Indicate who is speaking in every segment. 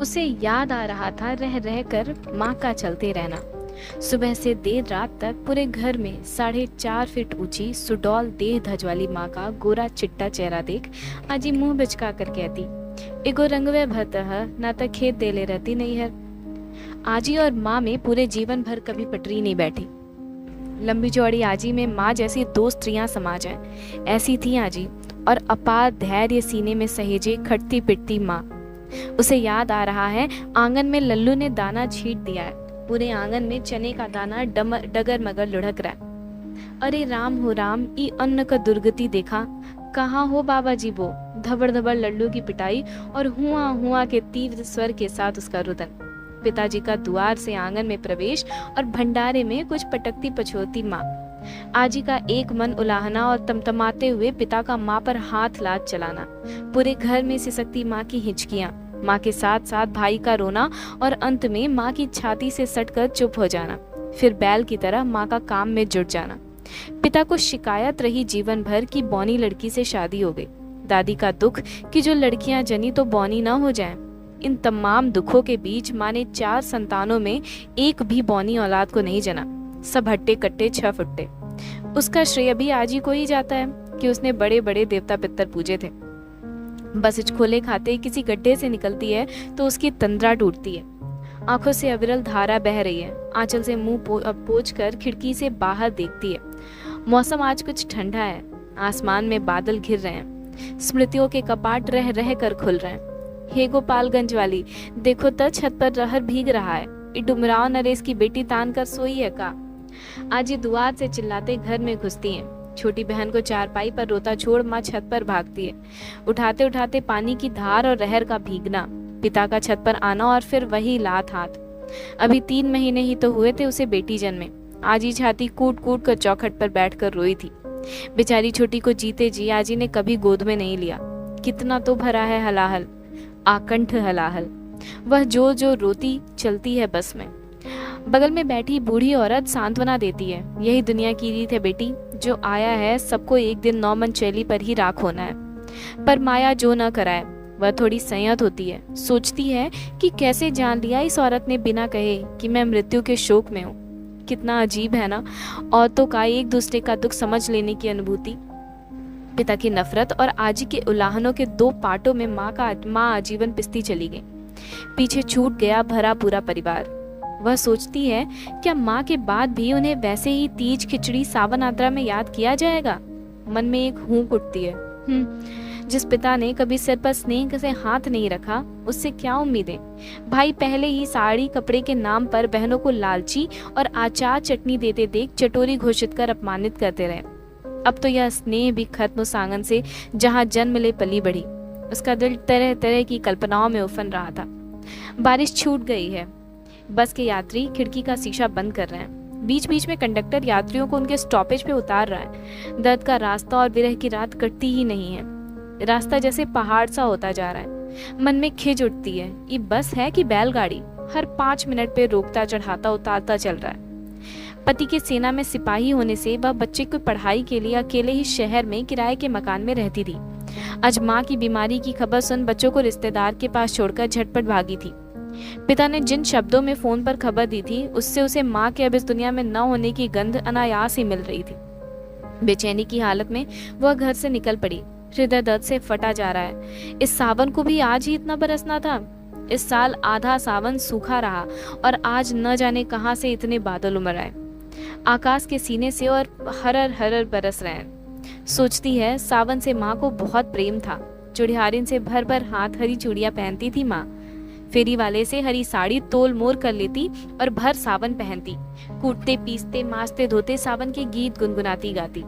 Speaker 1: उसे याद आ रहा था रह रह कर माँ का चलते रहना। सुबह से देर रात तक पूरे घर में 4.5 फीट ऊंची सुडौल देह धज वाली माँ का गोरा चिट्टा चेहरा देख आजी मुंह बिचका कर कहती, एगो रंगवे भतः ना तक खेत देले रहती नहीं है। आजी और माँ में पूरे जीवन भर कभी पटरी नहीं बैठी। लंबी चौड़ी आजी में माँ जैसी 2 स्त्रियां समा जाएं, ऐसी थी आजी। और अपार धैर्य सीने में सहेजे खटती पिटती माँ। उसे याद आ रहा है आंगन में लल्लू ने दाना छींट दिया है। पूरे आंगन में चने का दाना डगर मगर लुढ़क रहा है। अरे राम हो राम, ई अन्न का दुर्गति देखा। कहाँ हो बाबा जी वो? धबड़ धबड़ लल्लू की पिटाई और हुआ हुआ के तीव्र स्वर के साथ उसका रुदन। पिताजी का द्वार से आंगन में प्रवेश और भंडारे में कुछ पटकती पछोती माँ। आजी का एक मन उलाहना और तमतमाते हुए पिता का माँ पर हाथ लाद चलाना। पूरे घर में सिसकती माँ की हिचकियाँ, माँ के साथ साथ भाई का रोना और अंत में माँ की छाती से सटकर चुप हो जाना, फिर बैल की तरह माँ का काम में जुट जाना। पिता को शिकायत रही जीवन भर की बौनी लड़की से शादी हो गई। दादी का दुख कि जो लड़कियां जनी तो बौनी ना हो जाएं। इन तमाम दुखों के बीच माँ ने 4 संतानों में एक भी बौनी औलाद को नहीं जना। सब हट्टे कट्टे 6 फुट्टे। उसका श्रेय भी आजी को ही जाता है कि उसने बड़े बड़े देवता पितर पूजे थे। बस खोले खाते किसी गड्ढे से निकलती है तो उसकी तंद्रा टूटती है। आंखों से अविरल धारा बह रही है। आंचल से मुंह पोंछ कर खिड़की से बाहर देखती है। मौसम आज कुछ ठंडा है। आसमान में बादल घिर रहे हैं। स्मृतियों के कपाट रह रह कर खुल रहे हैं। हे गोपालगंज वाली, देखो तो छत पर रहर भीग रहा है। डुमराव नरेश की बेटी तान कर सोई है का? आजी दुआर से चिल्लाते घर में घुसती हैं। छोटी बहन को चारपाई पर रोता छोड़ माँ छत पर भागती है। उठाते उठाते पानी की धार और रहर का भीगना, पिता का छत पर आना और फिर वही लात हाथ। अभी 3 महीने ही तो हुए थे उसे बेटी जन्मे। आजी छाती कूट कूट कर चौखट पर बैठकर रोई थी। बेचारी छोटी को जीते जी आजी ने कभी गोद में नहीं लिया। कितना तो भरा है हलाहल, आकंठ हलाहल। वह जो जो रोती चलती है बस में। बगल में बैठी बूढ़ी औरत सांत्वना देती है, यही दुनिया की रीत है बेटी, जो आया है सबको एक दिन 9 मन चैली पर ही राख होना है। पर माया जो न कराए वह थोड़ी संयत होती है। सोचती है कि कैसे जान लिया इस औरत ने बिना कहे कि मैं मृत्यु के शोक में हूँ। कितना अजीब है ना, औरतों का एक दूसरे का दुख समझ लेने की अनुभूति। पिता की नफरत और आजी के उलाहनों के 2 पाटों में माँ आजीवन पिसती चली गई। पीछे छूट गया भरा पूरा परिवार। वह सोचती है क्या माँ के बाद भी उन्हें वैसे ही तीज खिचड़ी सावन आद्रा में याद किया जाएगा। मन में एक हूंक उठती है। जिस पिता ने कभी सिर पर स्नेह से हाथ नहीं रखा, उससे क्या उम्मीदें। भाई पहले ही साड़ी कपड़े के नाम पर बहनों को लालची और आचार चटनी देते देख चटोरी घोषित कर अपमानित करते रहे। अब तो यह स्नेह भी खत्म उस आंगन से जहाँ जन्म ले पली बढ़ी। उसका दिल तरह तरह की कल्पनाओं में उफन रहा था। बारिश छूट गई है। बस के यात्री खिड़की का शीशा बंद कर रहे हैं। बीच बीच में कंडक्टर यात्रियों को उनके स्टॉपेज पे उतार रहा है। दर्द का रास्ता और विरह की रात कटती ही नहीं है। रास्ता जैसे पहाड़ सा होता जा रहा है। मन में खिज उठती है, ये बस है कि बैलगाड़ी? हर 5 मिनट पे रोकता चढ़ाता उतारता चल रहा है। पति के सेना में सिपाही होने से वह बच्चे को पढ़ाई के लिए अकेले ही शहर में किराए के मकान में रहती थी। आज माँ की बीमारी की खबर सुन बच्चों को रिश्तेदार के पास छोड़कर झटपट भागी थी। पिता ने जिन शब्दों में फोन पर खबर दी थी, उससे उसे माँ के अब इस दुनिया में न होने की गंध अनायास ही मिल रही थी। बेचैनी की हालत में वह घर से निकल पड़ी। हृदय दर्द से फटा जा रहा है। इस सावन को भी आज ही इतना बरसना था। इस साल आधा सावन सूखा रहा और आज न जाने कहां से इतने बादल उमड़ आए। आकाश के सीने से और हरर हरर बरस रहे हैं। सोचती है सावन से माँ को बहुत प्रेम था। चुड़ियारिन से भर भर हाथ हरी चूड़ियां पहनती थी माँ। फेरी वाले से हरी साड़ी तोल मोल कर लेती और भर सावन पहनती। कूटते पीसते मासते धोते सावन के गीत गुनगुनाती गाती।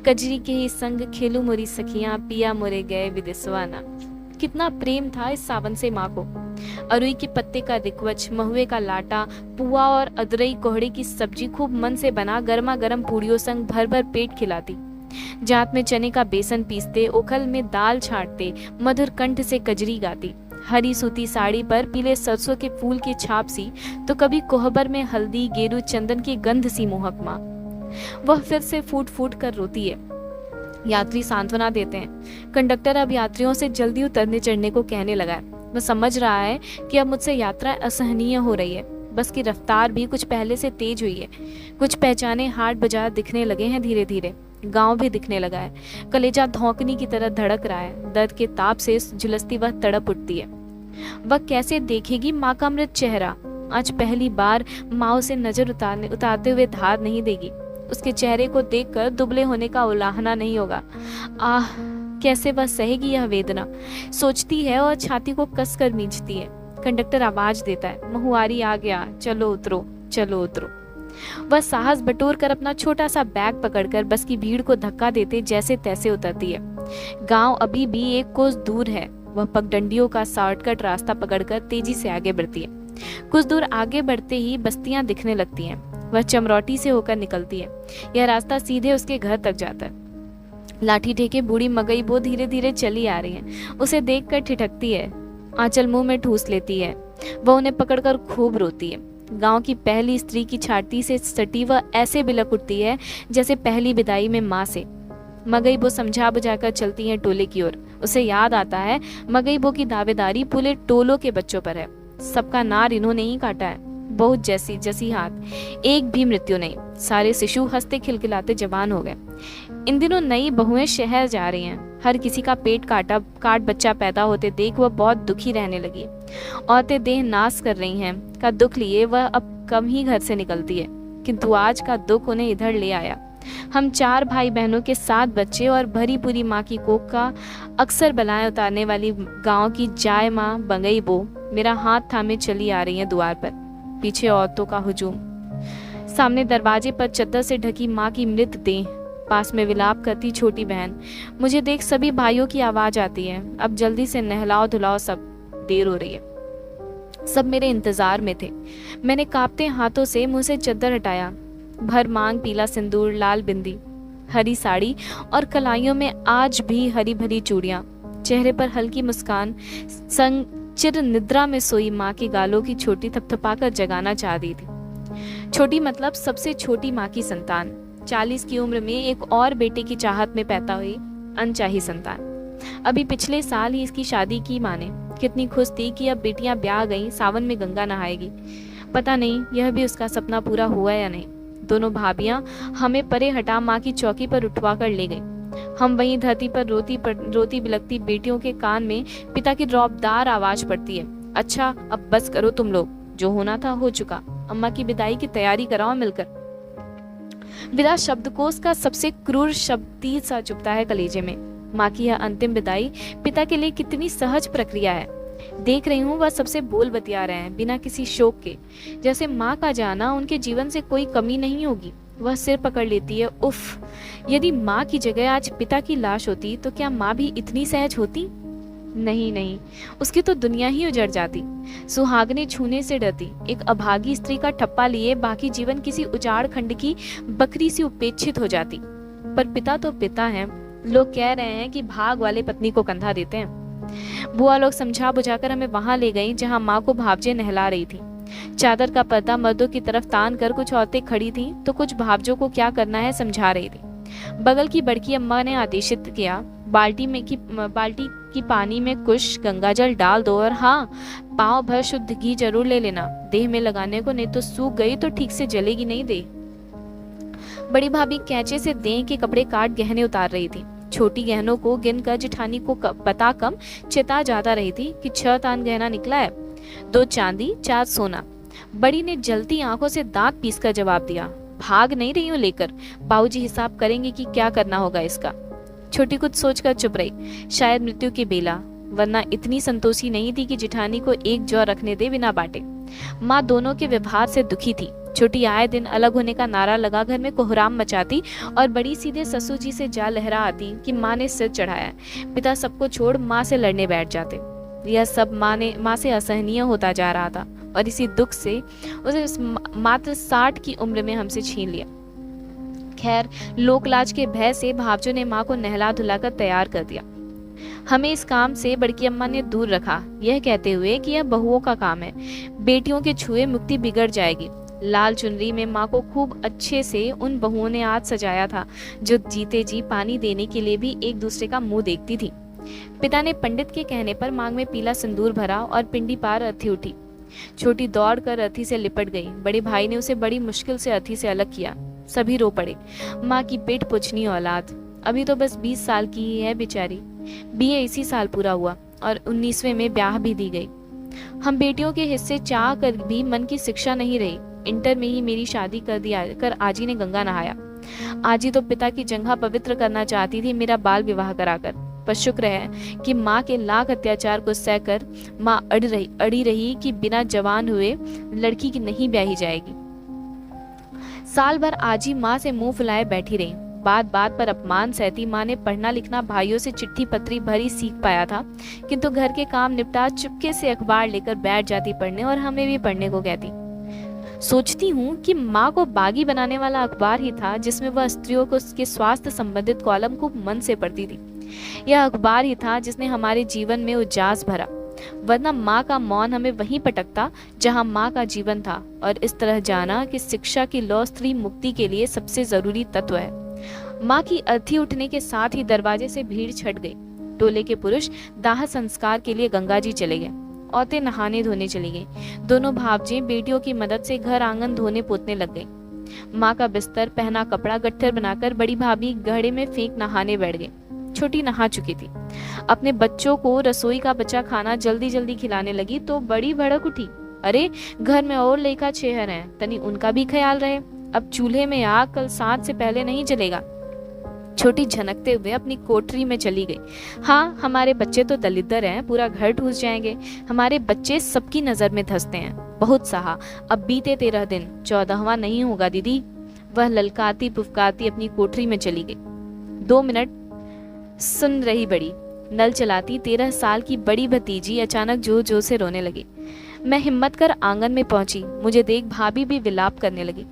Speaker 1: कजरी के ही संग खेलू मोरी सखियां, पिया मोरे गए विदेशवाना। कितना प्रेम था इस सावन से माँ को। अरुई के पत्ते का रिकवच, महुए का लाटा, पुआ और अदरई कोहड़े की सब्जी खूब मन से बना गर्मा गर्म पूड़ियों संग भर भर पेट खिलाती। जात में चने का बेसन पीसते, ओखल में दाल छांटते, मधुर कंठ से कजरी गाती। हरी सूती साड़ी पर पीले सरसों के फूल की छाप सी, तो कभी कोहबर में हल्दी गेरू चंदन की गंध सी मोहक माँ। वह फिर से फूट फूट कर रोती है। यात्री सांत्वना देते हैं। कंडक्टर अब यात्रियों से जल्दी उतरने चढ़ने को कहने लगा है। वह समझ रहा है कि अब मुझसे यात्रा असहनीय हो रही है। बस की रफ्तार भी कुछ पहले से तेज हुई है। कुछ पहचाने हाट बाजार दिखने लगे हैं धीरे धीरे। गांव भी दिखने लगा है। कलेजा धौंकनी की तरह धड़क रहा है। दर्द के ताप से झुलसती वह तड़प उठती है। वह कैसे देखेगी माँ का मृत चेहरा? आज पहली बार माँ उसे नजर उतारते हुए धार नहीं देगी। उसके चेहरे को देखकर दुबले होने का उलाहना नहीं होगा। आह, कैसे वह सहेगी यह वेदना? सोचती है और छाती को कसकर मींचती है। कंडक्टर आवाज देता है, महुआरी आ गया, चलो उतरो, चलो उतरो। वह साहस बटोर कर अपना छोटा सा बैग पकड़कर बस की भीड़ को धक्का देते जैसे तैसे उतरती है। गांव अभी भी एक कोस दूर है। वह पगडंडियों का शॉर्टकट रास्ता पकड़कर तेजी से आगे बढ़ती है। कुछ दूर आगे बढ़ते ही बस्तियां दिखने लगती हैं। वह चमरौटी से होकर निकलती है। यह रास्ता सीधे उसके घर तक जाता है। लाठी टेके बूढ़ी मगई बो धीरे धीरे चली आ रही है। उसे देखकर ठिठकती है। आंचल मुंह में ठूस लेती है। वह उन्हें पकड़कर खूब रोती है। गांव की पहली स्त्री की छाती से सटी वह ऐसे बिलक उठती है जैसे पहली विदाई में माँ से। मगई बो समझा बुझाकर चलती है टोले की ओर। उसे याद आता है मगई बो की दावेदारी पूरे टोलों के बच्चों पर है। सबका नार इन्होंने ही काटा है। बहुत जैसी जैसी हाथ, एक भी मृत्यु नहीं। सारे शिशु हंसते खिलखिलाते जवान हो गए। इन दिनों नई बहुएं शहर जा रही हैं। हर किसी का पेट काट बच्चा पैदा होते देख वह बहुत दुखी रहने लगी। औरतें देह नाश कर रही हैं का दुख लिए वह अब कम ही घर से निकलती है। किंतु आज का दुख उन्हें इधर ले आया। हम 4 भाई बहनों के 7 बच्चे और भरी पूरी माँ की कोख का अक्सर बलाएं उतारने वाली गांव की जाय माँ बंगई बो मेरा हाथ थामे चली आ रही है द्वार पर। पीछे औरतों का हुजूम। सामने दरवाजे पर चद्दर से ढकी माँ की मृत देह, पास में विलाप करती छोटी बहन। मुझे देख सभी भाइयों की आवाज आती है, अब जल्दी से नहलाओ धुलाओ, सब देर हो रही है। सब मेरे इंतजार में थे। मैंने कांपते हाथों से मुंह से चद्दर हटाया। भर मांग पीला सिंदूर, लाल बिंदी, हरी साड़ी और कलाइयों में आज भी हरी भरी चूड़ियां। चेहरे पर हल्की मुस्कान। संग चिर निद्रा में सोई माँ की गालों की छोटी थपथपाकर जगाना चाह दी थी। छोटी मतलब सबसे छोटी माँ की संतान। 40 की उम्र में एक और बेटे की चाहत में पैदा हुई अनचाही संतान। अभी पिछले साल ही इसकी शादी की माँ ने। कितनी खुश थी कि अब बेटियां ब्याह गईं, सावन में गंगा नहाएगी। पता नहीं यह भी उसका सपना पूरा हुआ या नहीं। दोनों भाभियां हमें परे हटा माँ की चौकी पर उठवा कर ले गईं। हम वहीं धरती पर रोती बिलकती बेटियों के कान में पिता की रौबदार आवाज पड़ती है, अच्छा अब बस करो तुम लोग, जो होना था हो चुका। अम्मा की विदाई की तैयारी कराओ मिलकर। विदा शब्दकोश का सबसे क्रूर शब्द सा चुभता है कलेजे में। माँ की यह अंतिम विदाई पिता के लिए कितनी सहज प्रक्रिया है। देख रही हूँ वह सबसे बोल बतिया रहे हैं बिना किसी शोक के, जैसे माँ का जाना उनके जीवन से कोई कमी नहीं होगी। वह सिर पकड़ लेती है। उफ, यदि माँ की जगह आज पिता की लाश होती तो क्या माँ भी इतनी सहज होती? नहीं नहीं, उसकी तो दुनिया ही उजड़ जाती। सुहागने छूने से डरती। एक अभागी स्त्री का ठप्पा लिए बाकी जीवन किसी उजाड़ खंड की बकरी सी उपेक्षित हो जाती। पर पिता तो पिता है। लोग कह रहे हैं कि भाग वाले पत्नी को कंधा देते हैं। बुआ लोग समझा बुझाकर हमें वहां ले गई जहां माँ को भावजे नहला रही थी। चादर का पर्दा मर्दों की तरफ तान कर कुछ औरतें खड़ी थीं तो कुछ भावजों को क्या करना है समझा रही थी। बगल की बड़की अम्मा ने आदेशित किया, बाल्टी की पानी में कुछ गंगाजल डाल दो और हाँ, पाँव भर शुद्ध घी जरूर ले लेना देह में लगाने को, नहीं तो सूख गई तो ठीक से जलेगी नहीं देह। बड़ी भाभी कैंचे से देह के कपड़े काट गहने उतार रही थी। छोटी गहनों को गिनकर जेठानी को पता कम चिता ज्यादा रही थी कि 6 तान गहना निकला है, 2 चांदी 4 सोना। बड़ी ने जलती आंखों से दांत पीसकर जवाब दिया, भाग नहीं रही हूँ लेकर, बाबूजी हिसाब करेंगे कि क्या करना होगा इसका। छोटी कुछ सोचकर चुप रही। शायद मृत्यु की बेला, वरना इतनी संतोषी नहीं थी कि जेठानी को एक जौ रखने दे बिना बांटे। माँ दोनों के व्यवहार से दुखी थी। छोटी आए दिन अलग होने का नारा लगा घर में कोहराम मचाती और बड़ी सीधे ससुर जी से जा लहरा आती कि माँ ने सिर चढ़ाया। पिता सबको छोड़ माँ से लड़ने बैठ जाते। यह सब माँ से असहनीय होता जा रहा था और इसी दुख से उसे मात्र 60 की उम्र में हमसे छीन लिया। खैर, लोकलाज के भय से भावजों ने माँ को नहला धुलाकर तैयार कर दिया। हमें इस काम से बड़की अम्मा ने दूर रखा, यह कहते हुए कि यह बहुओं का काम है, बेटियों के छुए मुक्ति बिगड़ जाएगी। लाल चुनरी में माँ को खूब अच्छे से उन बहुओं ने आज सजाया था जो जीते जी पानी देने के लिए भी एक दूसरे का मुंह देखती थी। पिता ने पंडित के कहने पर मांग में पीला सिंदूर भरा और पिंडी पार अर्थी उठी। छोटी दौड़कर अर्थी से लिपट गई। बड़े भाई ने उसे बड़ी मुश्किल से अर्थी से अलग किया। सभी रो पड़े। माँ की पेट पुछनी औलाद, अभी तो बस 20 साल की ही है बेचारी। बीए इसी साल पूरा हुआ और 19वें में ब्याह भी दी गई। हम बेटियों के हिस्से चाह कर भी मन की शिक्षा नहीं रही। इंटर में ही मेरी शादी कर आजी ने गंगा नहाया। आजी तो पिता की जंघा पवित्र करना चाहती थी मेरा बाल विवाह कराकर, पर शुक्र है कि माँ के लाख अत्याचार को सहकर माँ अड़ी रही कि बिना जवान हुए लड़की की नहीं ब्याही जाएगी। साल भर आजी माँ से मुंह फुलाए बैठी रही। बात बात पर अपमान सहती माँ ने पढ़ना लिखना भाइयों से चिट्ठी पत्री भरी सीख पाया था, किंतु घर के काम निपटा चुपके से अखबार लेकर बैठ जाती पढ़ने और हमें भी पढ़ने को कहती। सोचती हूँ कि माँ को बागी बनाने वाला अखबार ही था जिसमें वह स्त्रियों को उसके स्वास्थ्य संबंधित कॉलम खूब मन से पढ़ती थी। यह अखबार ही था जिसने हमारे जीवन में उजास भरा, वरना माँ का मौन हमें वहीं पटकता जहाँ माँ का जीवन था। और इस तरह जाना कि शिक्षा की लौ स्त्री मुक्ति के लिए सबसे जरूरी तत्व है। माँ की अर्थी उठने के साथ ही दरवाजे से भीड़ छट गई। टोले के पुरुष दाह संस्कार के लिए गंगा जी चले गए। औरतें नहाने धोने चली गई। दोनों भावजें बेटियों की मदद से घर आंगन धोने पोतने लग गई। माँ का बिस्तर पहना कपड़ा गट्ठर बनाकर बड़ी भाभी गहरे में फेंक नहाने बैठ गई। छोटी नहा चुकी थी। अपने बच्चों को रसोई का बचा खाना जल्दी जल्दी खिलाने लगी तो बड़ी भड़क उठी, अरे घर में और लड़का छेहर हैं, तनी उनका भी ख्याल रहे। अब चूल्हे में आग कल 7 से पहले नहीं जलेगा। छोटी झनकते हुए अपनी कोठरी में चली गई। हाँ, हमारे बच्चे तो दलिद्र हैं, पूरा घर ठूस जाएंगे। हमारे बच्चे सबकी नजर में धंसते हैं। बहुत सहा, अब बीते 13 दिन, 14वां नहीं होगा दीदी। वह ललकाती पुफकारती अपनी कोठरी में चली गई। 2 मिनट सुन रही बड़ी। नल चलाती 13 साल की बड़ी भतीजी अचानक जोर जोर से रोने लगी। मैं हिम्मत कर आंगन में पहुंची। मुझे देख भाभी भी विलाप करने लगी।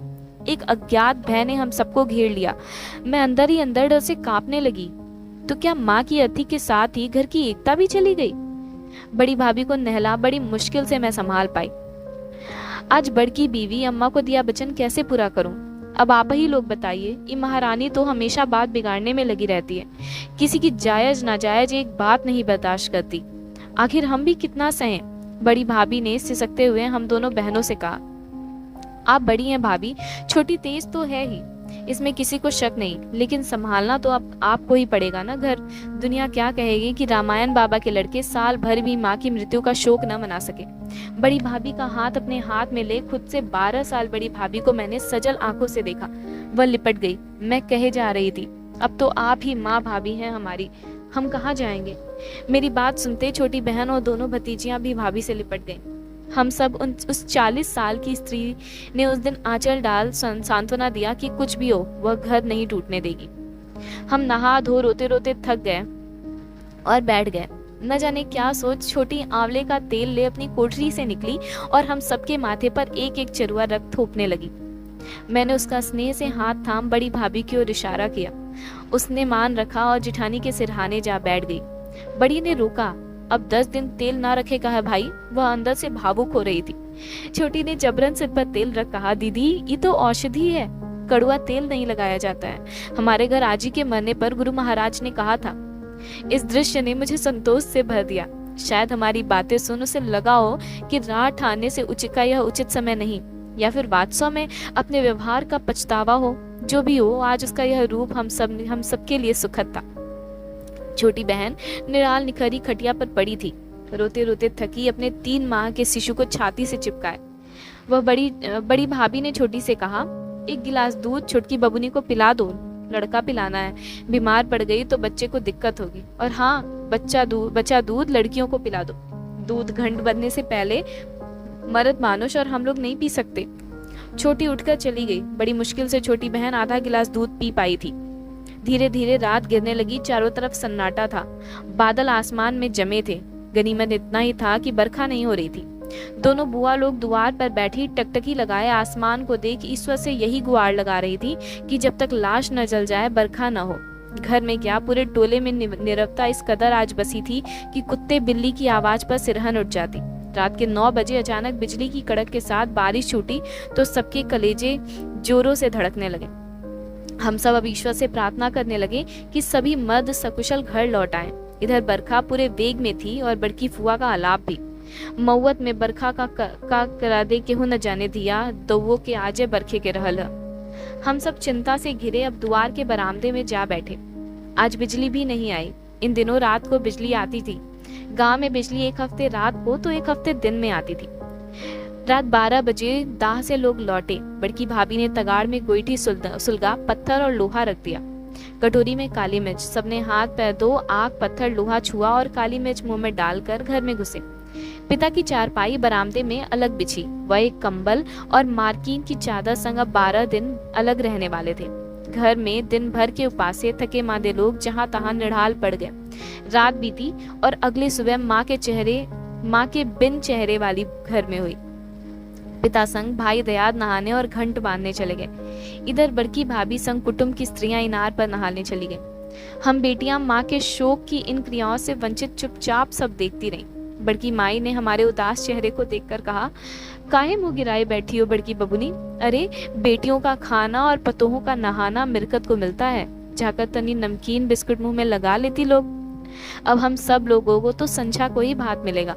Speaker 1: एक अज्ञात भय ने हम सबको घेर लिया। मैं अंदर ही अंदर डर से कांपने लगी। तो क्या माँ की अर्थी के साथ ही घर की एकता भी चली गई? बड़ी भाभी को नहला बड़ी मुश्किल से मैं संभाल पाई। आज बड़की बीवी अम्मा को दिया वचन कैसे पूरा करूं? अब आप ही लोग बताइए। ये महारानी तो हमेशा बात बिगाड़ने में लगी रहती है। किसी की जायज नाजायज एक बात नहीं बर्दाश्त करती। आखिर हम भी कितना सहें? बड़ी भाभी ने सिसकते हुए हम दोनों बहनों से कहा, आप बड़ी हैं भाभी, छोटी तेज तो है ही, इसमें किसी को शक नहीं, लेकिन संभालना तो अब आपको ही पड़ेगा ना घर। दुनिया क्या कहेगी कि रामायण बाबा के लड़के साल भर भी माँ की मृत्यु का शोक न मना सके। बड़ी भाभी का हाथ अपने हाथ में ले खुद से 12 साल बड़ी भाभी को मैंने सजल आंखों से देखा। वह लिपट गई। मैं कहे जा रही थी, अब तो आप ही माँ भाभी हैं हमारी, हम कहाँ जाएंगे? मेरी बात सुनते छोटी बहन और दोनों भतीजियां भी भाभी से लिपट गईं। हम सब उस 40 साल की स्त्री ने उस दिन आंचल डाल सांत्वना दिया कि कुछ भी हो वह घर नहीं टूटने देगी। हम नहा धो रोते रोते थक गए और बैठ गए। न जाने क्या सोच छोटी आंवले का तेल ले अपनी कोठरी से निकली और हम सबके माथे पर एक एक चरुआ रक्त थोपने लगी। मैंने उसका स्नेह से हाथ थाम बड़ी भाभी की ओर इशारा किया। उसने मान रखा और जिठानी के सिरहाने जा बैठ गई। बड़ी ने रोका, अब 10 दिन तेल ना रखेगा है भाई। वह अंदर से भावुक हो रही थी। छोटी ने जबरन सिर पर तेल रख कहा, दीदी ये तो औषधि है, कड़वा तेल नहीं लगाया जाता है। हमारे घर आजी के मरने पर गुरु महाराज ने कहा था। इस दृश्य ने मुझे संतोष से भर दिया। शायद हमारी बातें सुन उसे लगा हो कि राह ठाने से उचित का यह उचित समय नहीं, या फिर वास्तव में अपने व्यवहार का पछतावा हो। जो भी हो, आज उसका यह रूप हम सबके लिए सुखद था। छोटी बहन निराल निखरी खटिया पर पड़ी थी। रोते रोते थकी अपने 3 माह के शिशु को छाती से चिपकाए वह बड़ी भाभी ने छोटी से कहा, 1 गिलास दूध छुटकी बबुनी को पिला दो, लड़का पिलाना है, बीमार पड़ गई तो बच्चे को दिक्कत होगी। और हाँ, बच्चा दूध लड़कियों को पिला दो। दूध घंट बनने से पहले मर्द मानुष और हम लोग नहीं पी सकते। छोटी उठकर चली गई। बड़ी मुश्किल से छोटी बहन आधा गिलास दूध पी पाई थी। धीरे धीरे रात गिरने लगी। चारों तरफ सन्नाटा था। बादल आसमान में जमे थे। गनीमत इतना ही था कि बरखा नहीं हो रही थी। दोनों बुआ लोग द्वार पर बैठी टकटकी लगाए आसमान को देख ईश्वर से यही गुहार लगा रही थी कि जब तक लाश न जल जाए बरखा न हो। घर में क्या, पूरे टोले में नीरवता इस कदर आज बसी थी कि कुत्ते बिल्ली की आवाज पर सिरहन उठ जाती। रात के 9 बजे अचानक बिजली की कड़क के साथ बारिश छूटी तो सबके कलेजे जोरों से धड़कने लगे। हम सब अब ईश्वर से प्रार्थना करने लगे कि सभी मर्द सकुशल घर लौट आएं। इधर बरखा पूरे वेग में थी और बड़की फुआ का आलाप भी। मऊत में बरखा का करा दे केहू न जाने दिया, दौवो के आजे बरखे के रहल ह। हम सब चिंता से घिरे अब द्वार के बरामदे में जा बैठे। आज बिजली भी नहीं आई। इन दिनों रात को बिजली आती थी। गांव में बिजली एक हफ्ते रात को तो एक हफ्ते दिन में आती थी। रात 12 बजे दाह से लोग लौटे। बड़की भाभी ने तगाड़ में गोईठी सुलगा, पत्थर और लोहा रख दिया। कटोरी में काली मिर्च। सबने हाथ पैर धो, आग पत्थर लोहा छुआ और काली मिर्च मुंह में डालकर घर में घुसे। पिता की चारपाई बरामदे में अलग बिछी। वह एक कंबल और मार्किन की चादर संग अब 12 दिन अलग रहने वाले थे। घर में दिन भर के उपास से थके मांदे लोग जहां तहां निढाल पड़ गए। रात बीती और अगले सुबह माँ के बिन चेहरे वाली घर में हुई। पिता संग भाई दयाद नहाने और घंट बांधने चले गए। इधर बड़की भाभी संग कुटुंब की स्त्रियां इनार पर नहाने चली गईं। हम बेटियां माँ के शोक की इन क्रियाओं से वंचित चुपचाप सब देखती रहीं। बड़की माई ने हमारे उदास चेहरे को देखकर कहा, काहे मुंह गिराए बैठी हो बड़की बबुनी? अरे बेटियों का खाना और पतोहों का नहाना मिरकत को मिलता है। जाकर तनी नमकीन बिस्कुट मुंह में लगा लेती लोग। अब हम सब लोगों को तो संझा को ही भात मिलेगा।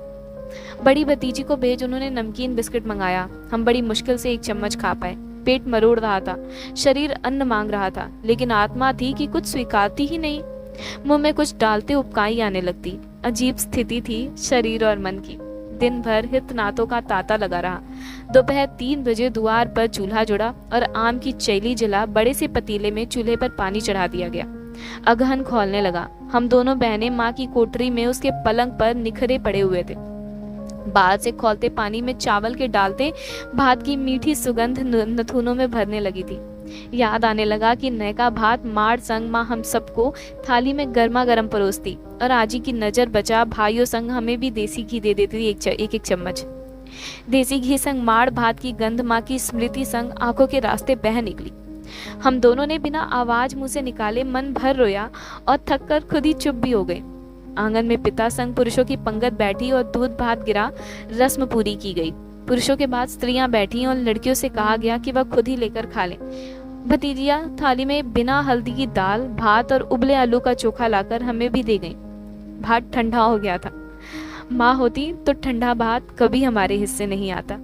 Speaker 1: बड़ी भतीजी को भेज उन्होंने नमकीन बिस्कुट मंगाया। हम बड़ी मुश्किल से एक चम्मच खा पाए। पेट मरोड़ रहा था, शरीर अन्न मांग रहा था, लेकिन आत्मा थी कि कुछ स्वीकारती ही नहीं। मुंह में कुछ डालते उपकाई आने लगती। अजीब स्थिति थी शरीर और मन की। दिन भर हित नातों का तांता लगा रहा। दोपहर 3 बजे द्वार पर चूल्हा जुड़ा और आम की चैली जला बड़े से पतीले में चूल्हे पर पानी चढ़ा दिया गया। अगहन खौलने लगा। हम दोनों बहनें माँ की कोठरी में उसके पलंग पर निखरे पड़े हुए थे। बाहर से खौलते पानी में चावल के डालते भात की मीठी सुगंध नथुनों में भरने लगी थी। याद आने लगा कि नयका भात माड़ संग माँ हम सबको थाली में गर्मा गर्म परोसती और आजी की नजर बचा भाइयों संग हमें भी देसी घी दे देती एक एक चम्मच। देसी घी संग माड़ भात की गंध माँ की स्मृति संग आंखों के रास्ते बह निकली। हम दोनों ने बिना आवाज मुंह से निकाले मन भर रोया और थक कर खुद ही चुप भी हो गए। आंगन में पिता संग पुरुषों की पंगत बैठी और दूध भात गिरा, रस्म पूरी की गई। पुरुषों के बाद स्त्रियां बैठी और लड़कियों से कहा गया कि वह खुद ही लेकर खा लें। भतीजियां थाली में बिना हल्दी की दाल, भात और उबले आलू का चोखा लाकर हमें भी दे गईं। भात ठंडा हो गया था। माँ होती तो ठंडा भात कभी हमारे हिस्से नहीं आता।